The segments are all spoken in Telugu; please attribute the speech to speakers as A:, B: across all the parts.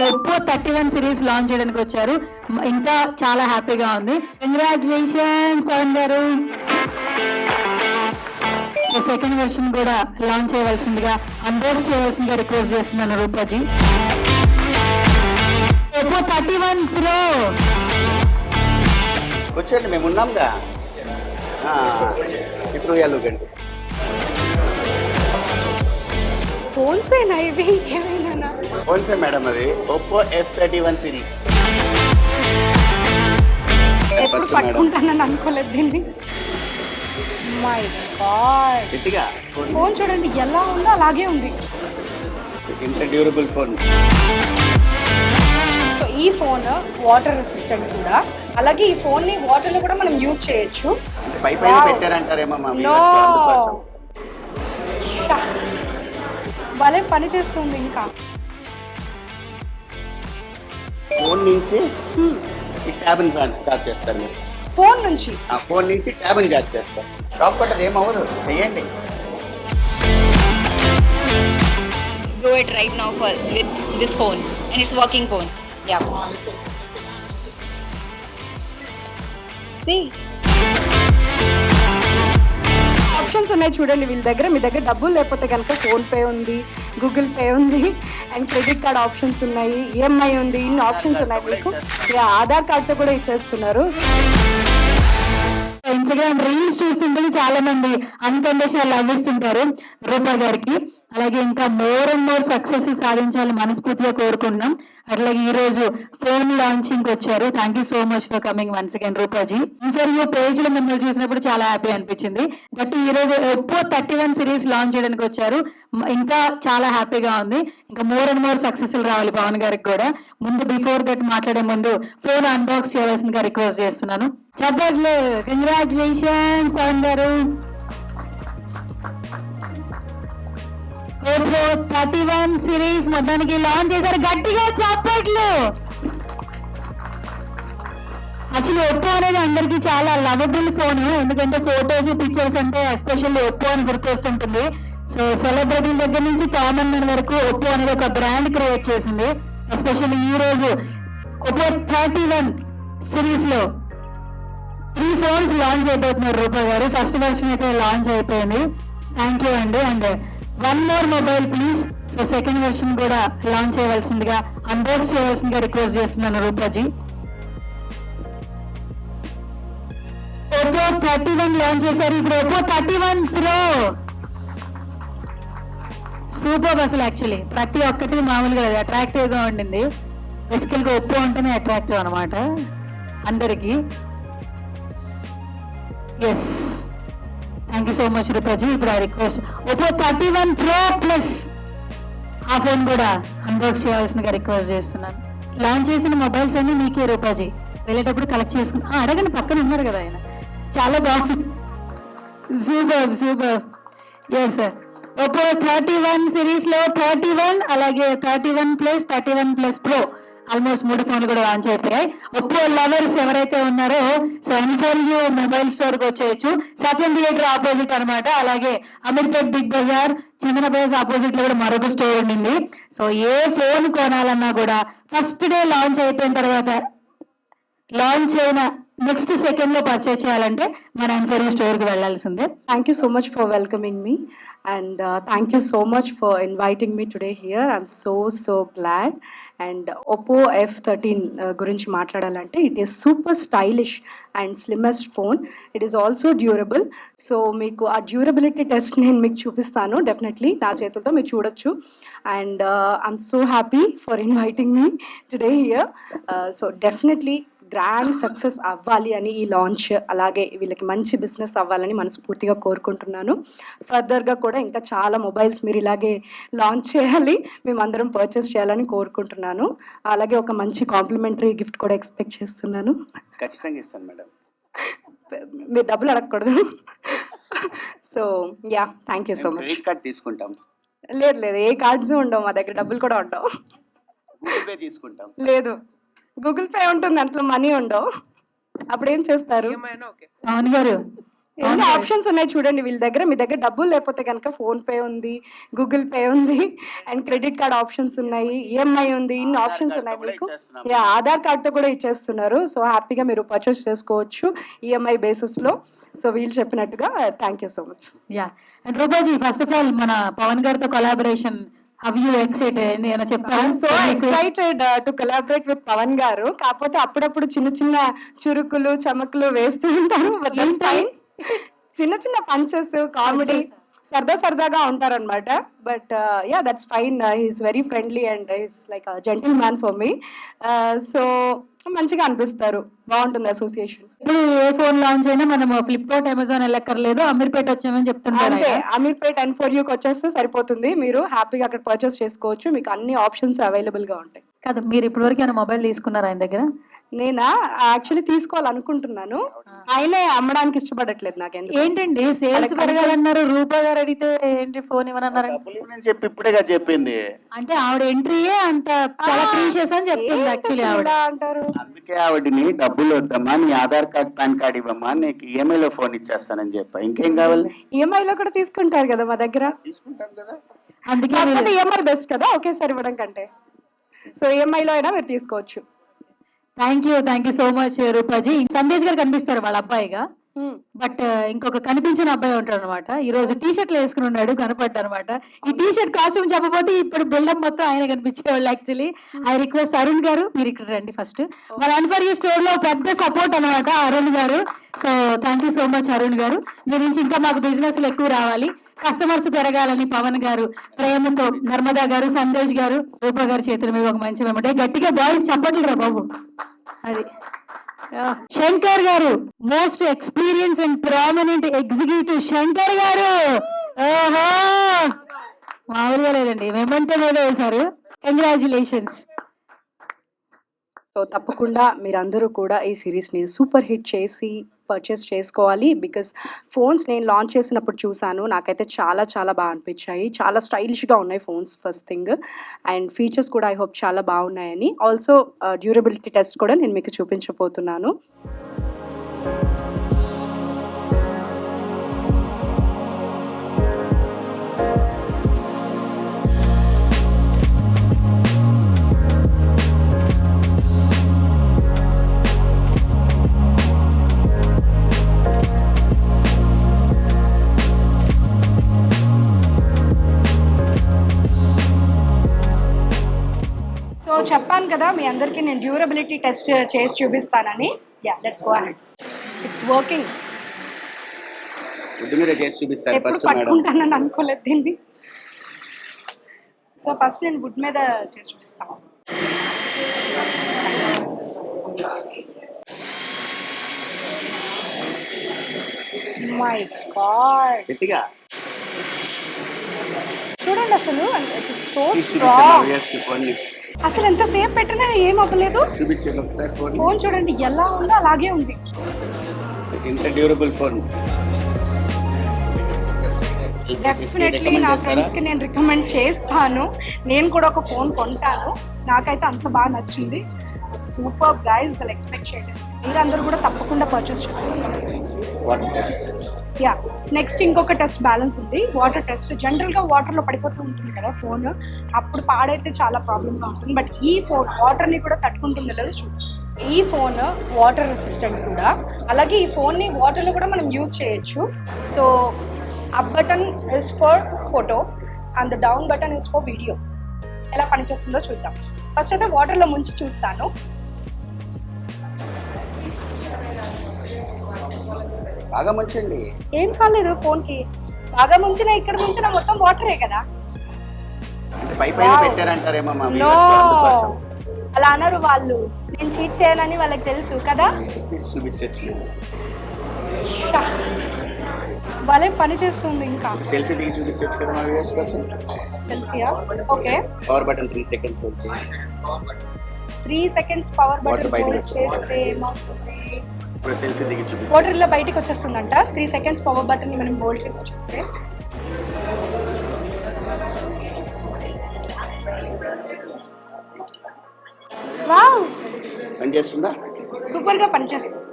A: ఒప్పో 31 సిరీస్ లాంచ్ చేయడానికి వచ్చారు. ఇంకా చాలా హ్యాపీగా ఉంది. కంగ్రాచులేషన్స్ పవన్ గారు. సో సెకండ్ వెర్షన్ కూడా లాంచ్ చేయవలసిందిగా అన్బాక్స్ చేయవలసిందిగా రిక్వెస్ట్ చేస్తున్నాను రూపాజీ. ఒప్పో 31 ప్రో
B: వచ్చేయండి, మేము ఉన్నాంగా. ఇప్పుడు వెళ్ళకండి.
C: ఫోన్స్ అయినా ఇవి ఏమైనా
B: ఫోన్సే మేడం, అది ఒప్పో F31 సిరీస్.
C: ఎప్పుడు పట్టుకుంటానని అనుకోలేదు దీన్ని. మై గాడ్,
B: గట్టిగా
C: ఫోన్ చూడండి ఎలా ఉందో అలాగే ఉంది.
B: ఇంత డ్యూరబుల్ ఫోన్.
C: సో ఈ ఫోన్ వాటర్ రెసిస్టెంట్ కూడా, అలాగే ఈ ఫోన్ ని వాటర్ లో కూడా మనం యూజ్ చేయొచ్చు.
B: పై పైన పెట్టారంటారేమో మా
C: నో,
B: అందుకోసం.
C: భలే పని చేస్తుంది. ఇంకా
B: ఫోన్ నుంచి ఈ ట్యాబ్ని చార్జ్ చేస్తారు మీరు.
C: ఫోన్ నుంచి
B: ఆ ఫోన్ నుంచి ట్యాబ్ని చార్జ్ చేస్తారు. షాప్ పట్టదు, ఏమవ్వదు, చెయ్యండి.
D: Do it right now with this phone, and it's working phone. Yeah. See.
C: Options ఉన్నాయి చూడండి వీళ్ళ దగ్గర. మీ దగ్గర డబ్బులు లేకపోతే కనుక ఫోన్ పే ఉంది, గూగుల్ పే ఉంది, అండ్ క్రెడిట్ కార్డ్ ఆప్షన్స్ ఉన్నాయి, ఈఎంఐ ఉంది, ఇన్ని ఆప్షన్స్ ఉన్నాయి మీకు. ఆధార్ కార్డ్తో కూడా ఇచ్చేస్తున్నారు.
A: ఇన్స్టాగ్రామ్ రీల్స్ చూస్తుంటే చాలా మంది అన్కండిషనల్ లవ్ ఇస్తుంటారు రూపా గారికి. అలాగే ఇంకా మోర్ అండ్ మోర్ సక్సెస్ సాధించాలని మనస్ఫూర్తిగా కోరుకుంటున్నాం. అట్లాగే ఈ రోజు ఫోన్ లాంచింగ్ వచ్చారు. Thank you so much for coming once again రూపాజీ. Interview page లో మిమ్మల్ని చూసినప్పుడు చాలా హ్యాపీ అనిపించింది. బట్ ఈ రోజు ఒప్పో 31 సిరీస్ లాంచ్ చేయడానికి వచ్చారు. ఇంకా చాలా హ్యాపీగా ఉంది. ఇంకా మోర్ అండ్ మోర్ సక్సెస్ రావాలి పవన్ గారికి కూడా. ముందు బిఫోర్ దట్ మాట్లాడే ముందు ఫోన్ అన్బాక్స్ చేయవలసిందిగా రిక్వెస్ట్ చేస్తున్నాను. చెప్పట్లే కంగ్రాచులేషన్స్ పవన్ గారు. ఒప్పో 31 సిరీస్ మొత్తానికి లాంచ్ చేశారు. గట్టిగా చెప్పట్లు. యాక్చువల్లీ ఒప్పో అనేది అందరికి చాలా లవబుల్ ఫోన్. ఎందుకంటే ఫోటోస్ పిక్చర్స్ అంటే ఎస్పెషల్లీ ఒప్పో అని గుర్తొస్తుంటుంది. సో సెలబ్రిటీల దగ్గర నుంచి కామన్ మ్యాన్ వరకు ఒప్పో అనేది ఒక బ్రాండ్ క్రియేట్ చేసింది. ఎస్పెషల్లీ ఈ రోజు ఒప్పో 31 సిరీస్ లో 3 ఫోన్స్ లాంచ్ అయిపోతున్నారు రూపా గారు. ఫస్ట్ వెర్షన్ అయితే లాంచ్ అయిపోయింది. థ్యాంక్ యూ అండి. And one more mobile please. So second version కూడా లాంచ్ చేయవలసిందిగా అన్బాక్స్ చేయవలసిందిగా రిక్వెస్ట్ చేస్తున్నాను రూపాజీ. ఒప్పో 31 లాంచ్ చేశారు. ఇప్పుడు ఒప్పో 31 ప్రో సూపర్. అసలు యాక్చువల్లీ ప్రతి ఒక్కటి మామూలుగా అట్రాక్టివ్ గా ఉండింది. బేసికల్ గా ఒప్పో అంటేనే అట్రాక్టివ్ అనమాట అందరికి. Yes, thank you so much రూపాజీ. ఇప్పుడు ఆ రిక్వెస్ట్ ఒప్పో 31 ప్రో ప్లస్ ఆ ఫోన్ కూడా అన్బాక్స్ చేయాల్సిందిగా రిక్వెస్ట్ చేస్తున్నాను. లాంచ్ చేసిన మొబైల్స్ అన్ని మీకే రూపాజీ. వెళ్ళేటప్పుడు కలెక్ట్ చేసుకుని అడగండి, పక్కన ఉన్నారు కదా ఆయన. చాలా బాగుంది. Super super. Yes sir. Oppo 31 series లో 31 అలాగే 31 ప్లస్ 31 ప్లస్ ప్రో ఆల్మోస్ట్ 3 ఫోన్లు కూడా లాంచ్ అయిపోయాయి. ఒప్పో లవర్స్ ఎవరైతే ఉన్నారో సో ఎన్ఫోర్యూ మొబైల్ స్టోర్ కి వచ్చేయచ్చు. సత్యం థియేటర్ ఆపోజిట్ అనమాట. అలాగే అమీర్పేట్ బిగ్ బజార్, చందన బజార్ ఆపోజిట్ లో కూడా మరొక స్టోర్ ఉండింది. సో ఏ ఫోన్ కొనాలన్నా కూడా ఫస్ట్ డే లాంచ్ అయిపోయిన తర్వాత లాంచ్ అయిన నెక్స్ట్ సెకండ్ లో పర్చేజ్ చేయాలంటే మన ఎన్ఫోర్యూ స్టోర్ కి వెళ్లాల్సిందే.
C: Thank you so much for welcoming me, and thank you so much for inviting me today here. I'm so glad. And Oppo F13 గురించి మాట్లాడాలంటే it is super stylish and slimmest phone. It is also durable. So మీకు ఆ డ్యూరబిలిటీ టెస్ట్ నేను మీకు చూపిస్తాను డెఫినెట్లీ. నా చేతులతో మీరు చూడొచ్చు. And I'm so happy for inviting me today here. So definitely grand success అవ్వాలి అని ఈ లాంచ్, అలాగే వీళ్ళకి మంచి బిజినెస్ అవ్వాలని మనస్ఫూర్తిగా కోరుకుంటున్నాను. ఫర్దర్గా కూడా ఇంకా చాలా మొబైల్స్ మీరు ఇలాగే లాంచ్ చేయాలి, మేమందరం పర్చేస్ చేయాలని కోరుకుంటున్నాను. అలాగే ఒక మంచి కాంప్లిమెంటరీ గిఫ్ట్ కూడా ఎక్స్పెక్ట్ చేస్తున్నాను.
B: ఖచ్చితంగా ఇస్తాను మేడం.
C: మీరు డబ్బులు అడగకూడదు. So yeah, thank you so much.
B: Credit card తీసుకుంటాం.
C: లేదు ఏ కార్డ్స్ ఉండవు మా దగ్గర, డబ్బులు కూడా ఉండవు.
B: గూగుల్ పే తీసుకుంటాం.
C: లేదు, గూగుల్ పే ఉంటుంది, దాంట్లో మనీ ఉండవు. అప్పుడు ఏం చేస్తారు?
A: పవన్ గారు
C: ఎన్ని ఆప్షన్స్ ఉన్నాయి చూడండి వీళ్ళ దగ్గర. మీ దగ్గర డబ్బులు లేకపోతే కనుక ఫోన్ పే ఉంది, గూగుల్ పే ఉంది, అండ్ క్రెడిట్ కార్డ్ ఆప్షన్స్ ఉన్నాయి, ఈఎంఐ ఉంది, ఇన్ని ఆప్షన్స్ ఉన్నాయి మీకు. యా, ఆధార్ కార్డ్తో కూడా ఇచ్చేస్తున్నారు. సో హ్యాపీగా మీరు పర్చేస్ చేసుకోవచ్చు ఈఎంఐ బేసిస్లో. సో వీళ్ళు చెప్పినట్టుగా thank you so much.
A: Yeah, and రూపాజీ first of all మన పవన్ గారితో కొలాబరేషన్, హౌ యూ ఎక్సైటెడ్ నేను చెప్పాను.
C: So excited to collaborate with Pawan గారు. కాకపోతే అప్పుడప్పుడు చిన్న చిన్న చురుకులు చమకులు వేస్తూ ఉంటారు. But that's fine. చిన్న చిన్న పంచెస్, కామెడీ, సరదాగా ఉంటారనమాట. But yeah, that's fine. He's very friendly and he's like gentle man for me. So మంచిగా అనిపిస్తారు, బాగుంటుంది అసోసియేషన్.
A: ఇప్పుడు ఏ ఫోన్ లాంచ్ అయినా మనం ఫ్లిప్కార్ట్, అమెజాన్ వెళ్ళక్కర్లేదు, అమీర్పేట వచ్చామని చెప్తుంటారు.
C: అంతే, అమీర్పేట్ N4Uకి వచ్చేస్తే సరిపోతుంది. మీరు హ్యాపీగా అక్కడ పర్చేస్ చేసుకోవచ్చు. మీకు అన్ని ఆప్షన్స్ అవైలబుల్ గా ఉంటాయి.
A: కాదు, మీరు ఇప్పటి వరకు ఏమైనా మొబైల్ తీసుకున్నారా ఆయన దగ్గర?
C: నేనా యాక్చువల్లీ తీసుకోవాలనుకుంటున్నాను. ఆయనే అమ్మడానికి ఇష్టపడట్లేదు నాకు.
A: ఏంటండి సేల్స్ పెరగాలన్నారు, రూపా గారు అడిగితే ఏంటి ఫోన్ ఇవ్వనన్నారు?
B: డబ్బులు ఇవ్వనని చెప్పి ఇప్పుడేగా చెప్పింది.
A: అంటే ఆవిడ ఎంట్రీయే అంత చాలా ప్రీషియస్ అని చెప్తుంది యాక్చువల్లీ ఆవిడ.
C: అంటారు.
B: అందుకే ఆవిడని డబ్బులు వద్దమ్మా, నీ ఆధార్ కార్డ్ పాన్ కార్డ్ ఇవ్వమ్మా, నీకు ఈఎంఐలో ఫోన్ ఇచ్చేస్తానని చెప్పా. ఇంకేం కావాలి?
C: ఈఎంఐలో కూడా తీసుకుంటారు కదా మా దగ్గర.
B: తీసుకుంటాం కదా.
C: అందుకే ఈఎంఐ బెస్ట్ కదా ఒకేసారి ఇవ్వడం కంటే. సో ఈఎంఐలో అయినా మీరు తీసుకోవచ్చు.
A: Thank you so much Roopaji. Sandesh గారు కనిపిస్తారు వాళ్ళ అబ్బాయిగా, బట్ ఇంకొక కనిపించిన అబ్బాయి ఉంటాడు అనమాట. ఈ రోజు టీ షర్ట్లు వేసుకుని ఉన్నాడు, కనపడ్డా అనమాట. ఈ టీ షర్ట్ కాస్ట్యూమ్ చెప్పబోతే ఇప్పుడు బిల్డప్ మొత్తం ఆయన కనిపించేవాళ్ళు యాక్చువల్లీ. ఐ రిక్వెస్ట్ అరుణ్ గారు, మీరు ఇక్కడ రండి ఫస్ట్. మన N4U స్టోర్ లో పెద్ద సపోర్ట్ అనమాట అరుణ్ గారు. So thank you so much Arun గారు. మీ నుంచి ఇంకా మాకు బిజినెస్లు ఎక్కువ రావాలి, కస్టమర్స్ పెరగాలని పవన్ గారు ప్రేమతో, నర్మదా గారు, సందేశ్ గారు, రూపా గారి చేతుల మీద ఒక మంచి మెమటే. గట్టిగా బాయ్స్ చెప్పట్లు రా బాబు. అది శంకర్ గారు, most experience and prominent executive Shankar గారు. ఓహో, మామూలుగా లేదండి, మెమంటో మీద వేశారు. కంగ్రాచులేషన్స్.
C: సో తప్పకుండా మీరందరూ కూడా ఈ సిరీస్ని సూపర్ హిట్ చేసి పర్చేస్ చేసుకోవాలి. బికాస్ ఫోన్స్ నేను లాంచ్ చేసినప్పుడు చూశాను, నాకైతే చాలా చాలా బాగా అనిపించాయి. చాలా స్టైలిష్గా ఉన్నాయి phones first thing, and features కూడా ఐ హోప్ చాలా బాగున్నాయని. ఆల్సో డ్యూరబిలిటీ టెస్ట్ కూడా నేను మీకు చూపించబోతున్నాను. సో చెప్పాను కదా మీ అందరికీ నేను డ్యూరబిలిటీ టెస్ట్ చేసి చూపిస్తానని. Yeah, let's go ahead. It's working.
B: Wood మీద చేసి చూపిస్తారు
C: ఎప్పుడు
B: ఫస్ట్ మేడం.
C: పట్టుకుంటానని అనుకోలేదు దీన్ని. సో ఫస్ట్ నేను వుడ్ మీద చేసి చూపిస్తాను. మై గాడ్,
B: గట్టిగా
C: చూడండి అసలు ఇట్స్ సో
B: తీసి
C: స్ట్రాంగ్.
B: చూపించాను ఫోన్
C: అసలు ఎంతసేపు పెట్టినా ఏం అవ్వలేదు.
B: చూపించండి ఒకసారి ఫోన్.
C: ఫోన్ చూడండి ఎలా ఉందో అలాగే ఉంది.
B: ఇంత డ్యూరబుల్ ఫోన్.
C: డెఫినెట్లీ నా ఫ్రెండ్స్కి నేను రికమెండ్ చేస్తాను. నేను కూడా ఒక ఫోన్ కొంటాను. నాకైతే అంత బాగా నచ్చింది. సూపర్ గైస్, అసలు ఎక్స్పెక్ట్ చేయలేదు. మీరందరూ కూడా తప్పకుండా పర్చేస్ చేసుకోండి.
B: Water test.
C: యా, నెక్స్ట్ ఇంకొక టెస్ట్ బ్యాలెన్స్ ఉంది, వాటర్ టెస్ట్. జనరల్గా వాటర్లో పడిపోతూ ఉంటుంది కదా ఫోన్, అప్పుడు పాడైతే చాలా ప్రాబ్లమ్గా ఉంటుంది. బట్ ఈ ఫోన్ వాటర్ని కూడా తట్టుకుంటుందో లేదో చూడండి. ఈ ఫోన్ వాటర్ రెసిస్టెంట్ కూడా, అలాగే ఈ ఫోన్ని వాటర్లో కూడా మనం యూజ్ చేయొచ్చు. So up button is for photo and the down button is for video. ఎలా పనిచేస్తుందో చూద్దాం. ఫస్ట్ అయితే వాటర్లో ముంచి చూస్తాను.
B: బాగా మంచండి.
C: ఏం కాలేదు ఫోన్కి, బాగా ముంచినా ఇక్కడ ముంచినా మొత్తం వాటరే కదా.
B: అంటే పై పైన పెట్టారంటారేమో మా
C: నో,
B: viewers, అందుకోసం.
C: అలా అన్నారు వాళ్ళు. నేను చీట్ చేయనని వాళ్ళకి తెలుసు కదా.
B: తీసి చూపించచ్చు.
C: వాళ్ళే పని చేస్తుంది. ఇంకా
B: సెల్ఫీ దిగి చూపించచ్చు కదా మా వ్యూవర్స్ కోసం.
C: సెల్ఫీయా? ఓకే,
B: పవర్ బటన్ 3 సెకండ్స్ వచ్చి
C: 3 సెకండ్స్ పవర్
B: Water
C: బటన్
B: బయటకు
C: హోల్డ్ చేస్తే ఏమవుతుంది?
B: ఇప్పుడు సెల్ఫీ దిగి చూపించు.
C: వాటర్ ఇలా బయటికి వచ్చేస్తుందంట. 3 సెకండ్స్ పవర్ బటన్ని మనం హోల్డ్ చేసి చూస్తే. వావ్,
B: పని చేస్తుందా?
C: సూపర్గా పనిచేస్తుంది.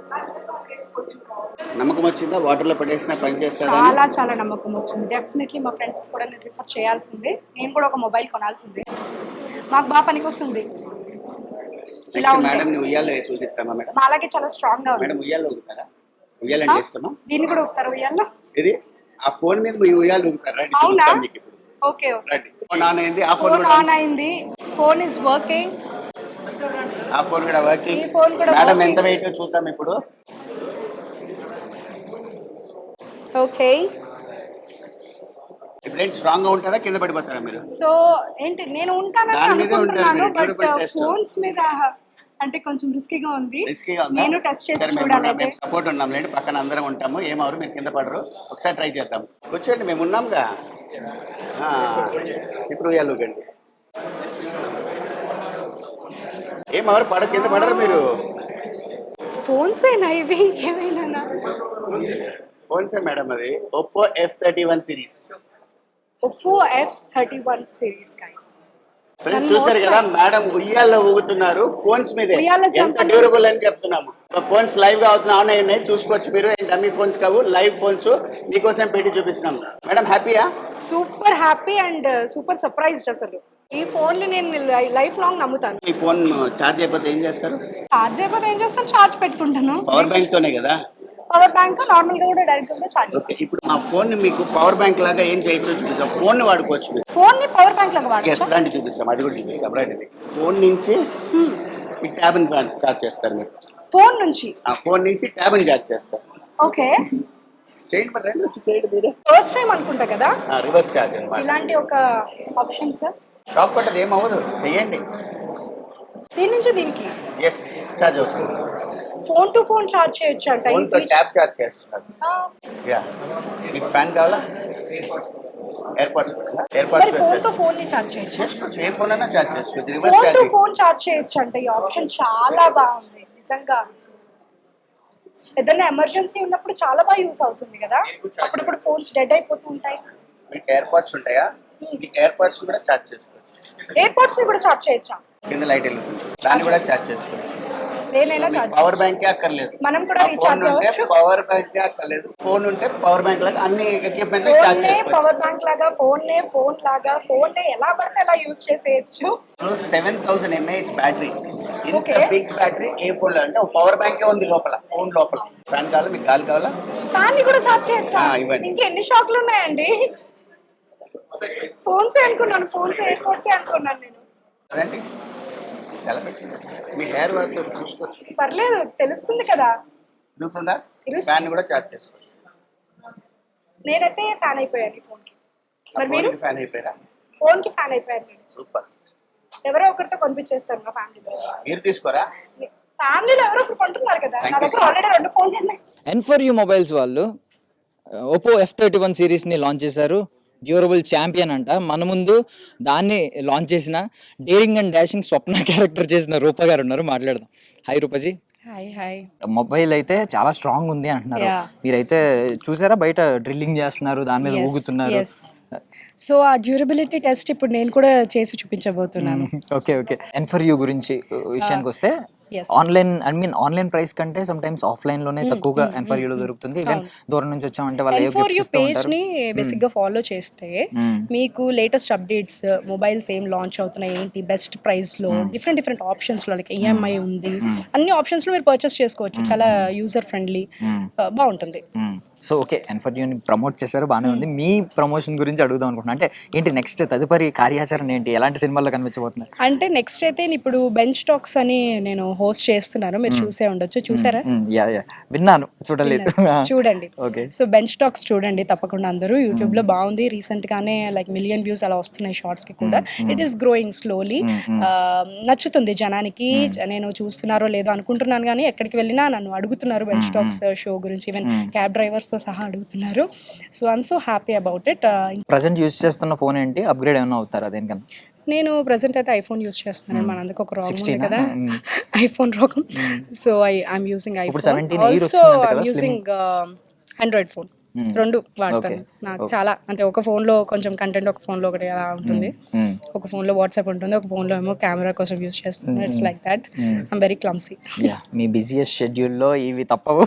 B: నమ్మకం వచ్చిందా? వాటర్లో పడేసినా పని చేస్తారా?
C: చాలా చాలా నమ్మకం వచ్చింది. డెఫినెట్లీ మా ఫ్రెండ్స్కి కూడా నేను రిఫర్ చేయాల్సిందే. నేను కూడా ఒక మొబైల్ కొనాల్సిందే. మాకు బాగా పనికొస్తుంది. ఇలా ఉంది.
B: మేడం ని ఉయ్యాలో వేసి ఊగిస్తామా మేడం?
C: మా అలాగే చాలా స్ట్రాంగ్ గా ఉంది.
B: మేడం ఉయ్యాలో ఊగుతారా? ఉయ్యాలంటే ఇష్టమా?
C: దీన్ని కూడా ఊపుతారు ఉయ్యాల్లో.
B: ఇది ఆ ఫోన్ మీద మీ ఉయ్యాలు ఊగుతారా? రండి
C: అవునా?
B: చూపిస్తాను మీకు ఇప్పుడు.
C: Okay okay.
B: రండి. ఫోన్ ఆన్ అయింది. ఆ ఫోన్
C: ఫోన్
B: కూడా
C: ఆన్ అయింది. Phone is working.
B: ఆ ఫోన్ కూడా వర్కింగ్.
C: ఈ ఫోన్ కూడా
B: మేడం
C: working.
B: ఎంత వెయిట్ చూద్దాం ఇప్పుడు.
C: ఓకే.
B: ఇప్పుడు ఏంటి స్ట్రాంగ్ గా ఉంటుందా? కింద పడిపోతారా మీరు?
C: సో ఏంటి నేను ఉంటానని
B: దాని మీదే
C: అనుకుంటున్నాను.
B: ఉంటారు మీరు.
C: But
B: durable test.
C: ఫోన్స్ మీద అంటే కొంచెం రిస్కీగా ఉంది.
B: రిస్కీగా ఉందా?
C: నేను టెస్ట్ చేసి
B: సరే,
C: చూడాలి అయితే.
B: మేము సపోర్ట్ ఉన్నాం లేండి. పక్కన అందరం ఉంటాము. ఏమవరు, మీరు కింద పడరు. ఒకసారి ట్రై చేద్దాం. కూర్చోండి, మేము ఉన్నాంగా. ఆ, ఇప్పుడు ఉయ్యాలు ఊగండి. ఏమవరు, కింద పడరు మీరు.
C: ఫోన్స్ అయినా ఇవి ఇంకేమైనా?
B: ఫోన్సే మేడం అది. Oppo F31 series.
C: Oppo F31 series guys.
B: Friends చూసారు కదా, మేడం ఉయ్యాల్లో ఊగుతున్నారు ఫోన్స్ మీదే.
C: ఉయ్యాల
B: ఎంత
C: జంపలు.
B: డ్యూరబుల్ అని చెప్తున్నాము. ఫోన్స్ లైవ్ గా అవుతున్నా ఆన్ అయ్యి చూసుకోవచ్చు మీరు. డమ్మీ ఫోన్స్ కావు, లైవ్ ఫోన్స్ మీకోసం పెట్టి చూపిస్తున్నాం. మేడం హ్యాపీయా?
C: Super happy and super surprised అసలు. ఈ ఫోన్ నేను లైఫ్ లాంగ్ నమ్ముతాను.
B: ఈ ఫోన్ ఛార్జ్ అయిపోతే ఏం చేస్తారు?
C: ఛార్జ్ అయిపోతే ఏం చేస్తాను? ఛార్జ్ పెట్టుకుంటాను.
B: పవర్ బ్యాంక్ తోనే కదా.
C: పవర్ బ్యాంక్ నార్మల్ గా కూడా డైరెక్ట్ గా ఛార్జ్
B: ఓకే, ఇప్పుడు మా ఫోన్ మీకు పవర్ బ్యాంక్ లాగా ఏం చేయొచ్చు చూపిస్తాం. ఫోన్ ని వాడుకోవచ్చు మీరు.
C: ఫోన్ ని పవర్ బ్యాంక్ లాగా
B: Yes,
C: వాడచ్చు.
B: రండి చూపిస్తాం. అది కూడా చూపిస్తాం. రండి. ఫోన్ నుంచి మీ ట్యాబ్ ని ఛార్జ్ చేస్తారు మీరు.
C: ఫోన్ నుంచి
B: ఆ ఫోన్ నుంచి ట్యాబ్ ని ఛార్జ్ చేస్తారు.
C: ఓకే.
B: చేయండి మరి, రండి వచ్చి చేయండి మీరే.
C: ఫస్ట్ టైం అనుకుంటా కదా
B: రివర్స్ ఛార్జ్ అనమాట.
C: ఇలాంటి ఒక ఆప్షన్స్.
B: షాక్ పట్టదు, ఏమవ్వదు. చెయ్యండి.
C: దీని నుంచి దీనికి
B: ఎస్, ఛార్జ్ అవుతుంది.
C: ఫోన్ టు ఫోన్ ఛార్జ్ చేయొచ్చు అంట.
B: ఫోన్ తో ట్యాబ్ ఛార్జ్ చేస్తున్నారు. యా, మీకు ఫ్యాన్ కావాలా? ఎయిర్పాడ్స్
C: మరి ఫోన్ తో ఫోన్ ని ఛార్జ్ చేయొచ్చు.
B: చేసుకోవచ్చు. ఏ ఫోన్ అయినా ఛార్జ్ చేసుకోవచ్చు. Reverse
C: phone to
B: charging.
C: Phone charge చేయొచ్చు అంట. ఈ ఆప్షన్ చాలా బాగుంది నిజంగా. ఏదైనా ఎమర్జెన్సీ ఉన్నప్పుడు చాలా బాగా యూస్ అవుతుంది కదా. అప్పుడప్పుడు ఫోన్స్ డెడ్ అయిపోతూ ఉంటాయి.
B: మీకు ఎయిర్పాడ్స్ ఉంటాయా? ఈ ఎయిర్పాడ్స్ కూడా ఛార్జ్ చేసుకోవచ్చు.
C: ఎయిర్పోర్ట్స్ ని కూడా ఛార్జ్ చేయొచ్చా?
B: కింద లైట్ వెళ్తుంది, దాన్ని కూడా ఛార్జ్ చేసుకోవచ్చు.
C: దేనైనా ఛార్జ్.
B: పవర్ బ్యాంక్ అక్కర్లేదు.
C: మనం కూడా
B: ఫోన్
C: రీఛార్జ్
B: ఉంటే
C: అవ్వచ్చు.
B: పవర్ బ్యాంక్ అక్కర్లేదు. ఫోన్ ఉంటే పవర్ బ్యాంక్ లాగా అన్ని ఎక్విప్మెంట్
C: ఫోన్
B: ఛార్జ్
C: నే
B: చేసుకోవచ్చు.
C: పవర్ బ్యాంక్ లాగా, ఫోన్ నే ఫోన్ లాగా, ఫోన్ నే ఎలా పడితే అలా యూజ్ చేసేయచ్చు.
B: 7000 mAh బ్యాటరీ. ఇంత
C: Okay.
B: బిగ్ బ్యాటరీ ఏ ఫోన్ లో అంటే పవర్ బ్యాంకే ఉంది లోపల, ఫోన్ లోపల. ఫ్యాన్ కావాలా మీకు? గాలి కావాలా?
C: ఫ్యాన్ ని కూడా ఛార్జ్ చేయొచ్చా?
B: ఇవ్వండి.
C: ఇంకెన్ని షాక్లు ఉన్నాయండి. ఫోన్స్ అనుకున్నాను, ఫోన్స్ ఎయిర్పోర్ట్స్ అనుకున్నాను నేను.
B: రండి, తెలబెట్టండి. మీ హెయిర్ వర్క్ చూసుకోవచ్చు.
C: పర్లేదు, తెలుస్తుంది కదా.
B: తిరుగుతుందా?
C: తిరుగుతుంది.
B: ఫ్యాన్ కూడా ఛార్జ్ చేసుకోవచ్చు.
C: నేనైతే ఫ్యాన్ అయిపోయాను ఈ ఫోన్ కి. మరి మీరు?
B: ఫ్యాన్ అయిపోయారా?
C: ఫోన్ కి ఫ్యాన్ అయిపోయాను నేను.
B: సూపర్.
C: ఎవరో ఒకరితో కొనిపించేస్తాను మా ఫ్యామిలీలో.
B: మీరు తీసుకోరా?
C: ఫ్యామిలీలో ఎవరో ఒకరు కొంటున్నారు కదా.
B: Thank
C: నా
B: you,
C: దగ్గర
B: sir.
C: ఆల్రెడీ 2 ఫోన్లు ఉన్నాయి.
E: N4U మొబైల్స్ వాళ్ళు ఒప్పో F31 సిరీస్ని లాంచ్ చేశారు. డ్యూరబుల్ ఛాంపియన్ అంట. మన ముందు దాన్ని లాంచ్ చేసిన daring and dashing Swapna character చేసిన రూప గారు ఉన్నారు. మాట్లాడదాం. Hi Roopaji.
F: Hi hi.
E: Mobile అయితే చాలా స్ట్రాంగ్ ఉంది అంటున్నారు.
F: Yeah.
E: మీరైతే చూసారా, బయట డ్రిల్లింగ్ చేస్తున్నారు, దాని మీద ఊగుతున్నారు.
F: సో ఆ డ్యూరబిలిటీ టెస్ట్ ఇప్పుడు నేను కూడా చేసి చూపించబోతున్నాను.
E: Okay okay. N4U గురించి విషయానికి వస్తే
F: yes.
E: ఆన్లైన్ ప్రైస్ కంటే సమ్ టైమ్స్ ఆఫ్లైన్ లోనే తక్కువగా N4U లో దొరుకుతుంది. ఈవెన్ దూరం నుంచి వచ్చామంటే వాళ్ళు ఏవో
F: N4U
E: gifts ఇస్తూ
F: పేజ్
E: ఉంటారు.
F: ని బేసిక్ గా ఫాలో చేస్తే మీకు లేటెస్ట్ అప్డేట్స్, మొబైల్స్ ఏం లాంచ్ అవుతున్నాయి, ఏంటి బెస్ట్ ప్రైస్ లో, డిఫరెంట్ ఆప్షన్స్ లో లైక్ EMI ఉంది, అన్ని ఆప్షన్స్ లో మీరు పర్చేస్ చేసుకోవచ్చు. చాలా యూజర్ ఫ్రెండ్లీ, బాగుంటుంది.
E: సో ఓకే, N4U ని ప్రమోట్ చేశారు, బాగానే ఉంది. మీ ప్రమోషన్ గురించి అడుగుదాం అనుకుంటున్నా. అంటే ఏంటి నెక్స్ట్ తదుపరి కార్యాచరణ ఏంటి? ఎలాంటి సినిమాల్లో కనిపించబోతున్నారు?
F: అంటే నెక్స్ట్ అయితే ఇప్పుడు బెంచ్ టాక్స్ అని నేను హోస్ట్ చేస్తున్నాను. మీరు చూసే ఉండొచ్చు. చూసారా?
E: యా విన్నాను, చూడలేదు.
F: చూడండి.
E: ఓకే.
F: సో బెంచ్ టాక్స్ చూడండి తప్పకుండా అందరూ. యూట్యూబ్ లో బాగుంది. రీసెంట్ గానే లైక్ 1 million views అలా వస్తున్నాయి షార్ట్స్ కి కూడా. It is growing slowly. నచ్చుతుంది జనానికి. నేను చూస్తున్నారో లేదో అనుకుంటున్నాను, కానీ ఎక్కడికి వెళ్ళినా నన్ను అడుగుతున్నారు బెంచ్ టాక్స్ షో గురించి. ఈవెన్ క్యాబ్ డ్రైవర్స్ తో సహా అడుగుతున్నారు. So I'm so happy about it.
E: Present use చేస్తున్న ఫోన్ ఏంటి? అప్గ్రేడ్ ఏమైనా అవుతారా దేనికన్నా?
F: నేను ప్రెసెంట్ అయితే ఐఫోన్ యూస్ చేస్తున్నాను. మనందుకు ఒక రోగం ఉంది కదా, ఐఫోన్ రోగం. So I'm using iPhone. Also I'm using Android phone. రెండు వాడతాను. నాకు చాలా అంటే ఒక ఫోన్లో కొంచెం కంటెంట్, ఒక ఫోన్లో ఒకటి అలా ఉంటుంది. ఒక ఫోన్లో వాట్సాప్ ఉంటుంది, ఒక ఫోన్లో ఏమో కెమెరా కోసం యూస్ చేస్తాను. It's like that. I'm very clumsy.
E: Me busiest షెడ్యూల్లో ఇవి తప్పవు.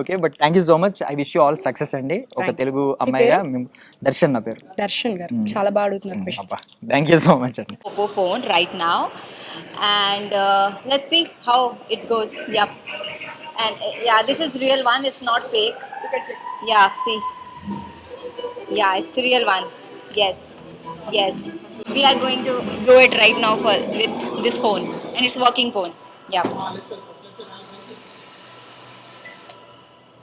E: Okay, but thank you so much. I wish you all success అండి. ఒక తెలుగు అమ్మాయిగా మేము దర్శన్ నా పేరు.
F: దర్శన్ గారు చాలా బాగా అడుగుతున్నారు questions.
E: Thank you so much అండి.
D: Oppo phone right now, and let's see how it goes. Yep. And yeah, this is real one. It's not fake. Yeah, see. Yeah, it's real one. Yes, yes. We are going to do it right now with this phone, and it's working phone. Yeah.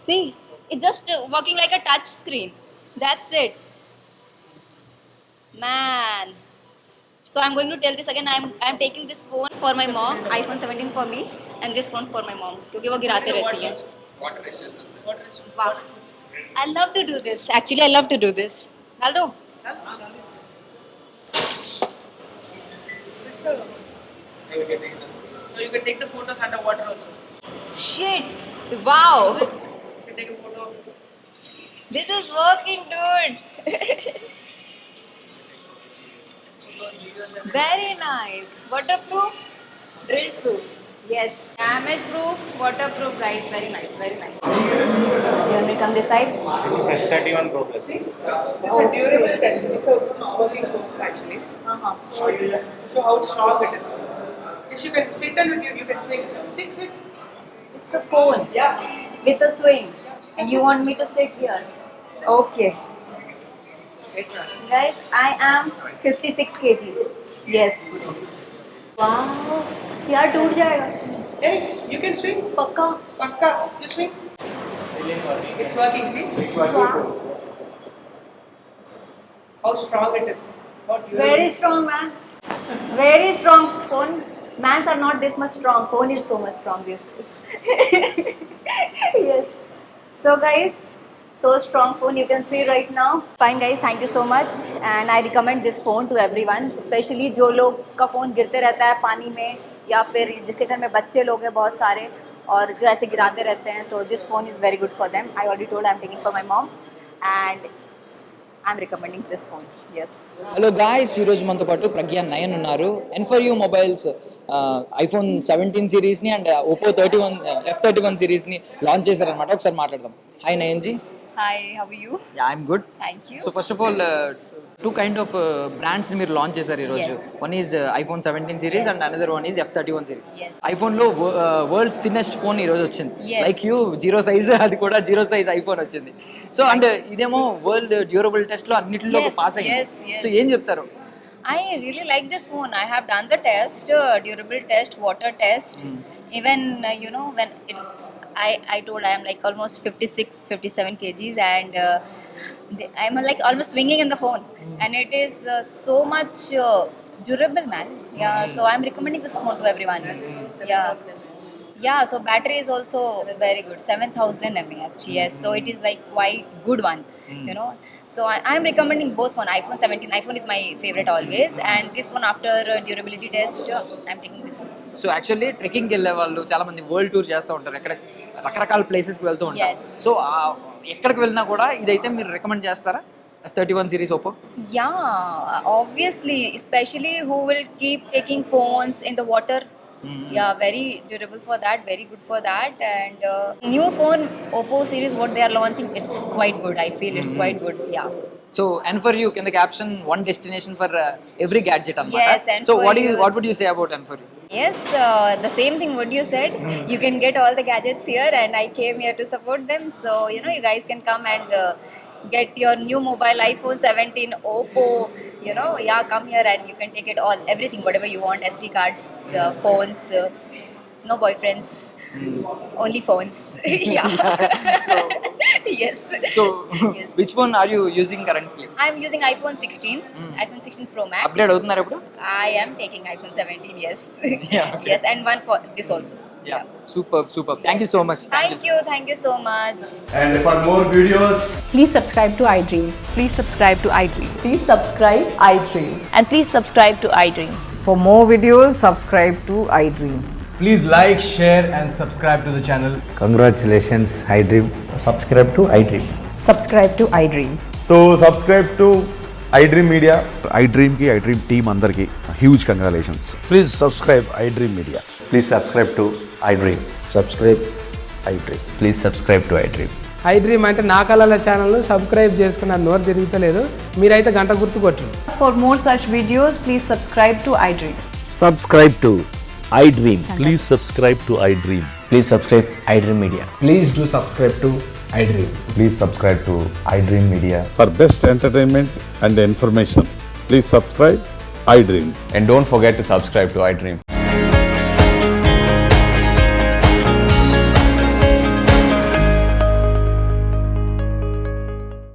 D: See, it's just working like a touch screen. That's it. Man. So I'm going to tell this again. I'm taking this phone for my mom, iPhone 17 for me, and this phone for my mom, क्योंकि वो गिराते रहती है. Wow. I love to do this. Actually, I love to do this. डाल दो.
G: So you can take the photos underwater also.
D: Shit. Wow.
G: You can take a photo.
D: This is working, dude. Very nice. Waterproof, drill proof. Yes. Damage proof, waterproof, guys. Very nice, very nice. You want me to come this side?
G: This is S31 Pro Plus. It's a durable test. It's a working course actually. So how strong it is. Yes, you can sit and you can swing. Sit.
D: It's a phone
G: Yeah.
D: with a swing. And you want me to sit here? Okay. Guys, I am 56 kg. Yes. Wow. यार टूट जाएगा.
G: Hey, you can swing.
D: पक्का.
G: Pakka. You swing. It's working. See. How strong it is. How durable.
D: Very strong, man. Very strong phone. Mans are not this much strong. Phone is so much strong these days. Yes. So guys, so strong phone you can see right now. Fine guys, thank you so much, and I recommend this phone to everyone, especially जो लोग का फ़ोन गिरते रहता है पानी में, या फिर जिसके घर में बच्चे लोग हैं बहुत सारे और जो ऐसे गिराते रहते हैं, तो this phone is very good for them. I already told I'm taking for my mom, and I'm recommending this phone. Yes.
E: Hello guys, ఈరోజు మనతో పాటు ప్రజ్ఞా నయన్ ఉన్నారు. N4U మొబైల్స్ ఐఫోన్ 17 సిరీస్ని అండ్ ఓపో F31 సిరీస్ని లాంచ్ చేశారనమాట. ఒకసారి మాట్లాడదాం. Hi Nayan ji.
D: Hi, how are you?
E: I'm good.
D: Thank you.
E: So first of all two kind of brands ని మీరు లాంచ్ చేశారు ఈరోజు.
D: Yes.
E: One is iPhone 17 series and another one is F31 series.
D: Yes.
E: IPhone లో వరల్డ్స్ థిన్నెస్ట్ ఫోన్ ఈ రోజు వచ్చింది.
D: Yes.
E: లైక్ యూ 0 సైజ్, అది కూడా 0 సైజ్ ఐఫోన్ వచ్చింది. సో అండ్ ఇదేమో వరల్డ్ డ్యూరబుల్ టెస్ట్ లో అన్నిటిలో
D: Yes,
E: పాస్ అయ్యింది.
D: yes, yes.
E: సో ఏం చెప్తారు?
D: I really like this phone. I have done the test, durable test, water test. Even when I told I am like almost 57 kgs, and I'm like almost swinging in the phone, and it is so much durable, man. Yeah, so I'm recommending this phone to everyone. Yeah, so battery is also very good, 7000 mAh. Yes, so it is like quite good one. So I'm recommending both phone. iPhone 17. iPhone is my favorite always, and this one after durability test, I'm taking this one also.
E: So actually trekking వెళ్ళే వాళ్ళు చాలా మంది వరల్డ్ టూర్ చేస్తూ ఉంటారు, ఎక్కడ రకరకాల ప్లేసెస్కి వెళ్తూ ఉంటారు.
D: Yes.
E: సో ఎక్కడికి వెళ్ళినా కూడా ఇదైతే మీరు రికమెండ్ చేస్తారా? F31 series Oppo.
D: Yeah, obviously, especially who will keep taking phones in the water. Yeah, very durable for that, very good for that. And new phone Oppo series what they are launching, it's quite good. I feel it's quite good. Yeah.
E: So N4U in the caption, one destination for every gadget anamata.
D: Yes,
E: So
D: N4U
E: what would you say about N4U?
D: Yes, the same thing what you said. You can get all the gadgets here, and I came here to support them. So you guys can come and get your new mobile iPhone 17, Oppo. Come here and you can take it all, everything, whatever you want. SD cards, phones, no boyfriends, only phones. Yeah. Yes.
E: So
D: Yes.
E: which one are you using currently?
D: I'm using iPhone 16, iPhone 16 Pro Max.
E: Upgrade అవుతున్నారు ఇప్పుడు?
D: I am taking iPhone 17, yes.
E: Yeah, okay.
D: Yes, and one for this also.
E: Yeah. Superb. Thank you so much.
D: Thank you so much.
H: And for more videos,
C: Please subscribe to iDream.
I: Please subscribe to iDream.
C: Please subscribe iDream.
I: And please subscribe to iDream.
J: For more videos, subscribe to iDream.
H: please like, share and subscribe to the channel.
K: Congratulations, iDream.
L: Subscribe to iDream.
J: subscribe to iDream.
H: So subscribe to iDream Media.
K: iDream ki iDream team అందరికి huge congratulations.
H: Please subscribe iDream Media.
K: Please subscribe to iDream.
H: Subscribe iDream.
K: Please subscribe to iDream.
G: I dream అంటే నా కళల ఛానల్ సబ్స్క్రైబ్ చేసుకున్న నోరు తిరుగుతలేదు, మీరైతే గంట గుర్తు కొట్టండి.
I: For more such videos, please subscribe to iDream.
L: Subscribe to iDream. Please subscribe to iDream.
E: Please subscribe iDream media.
H: Please do subscribe to iDream.
K: Please subscribe to iDream Media.
L: For best entertainment and information, please subscribe iDream.
K: And don't forget to subscribe to iDream.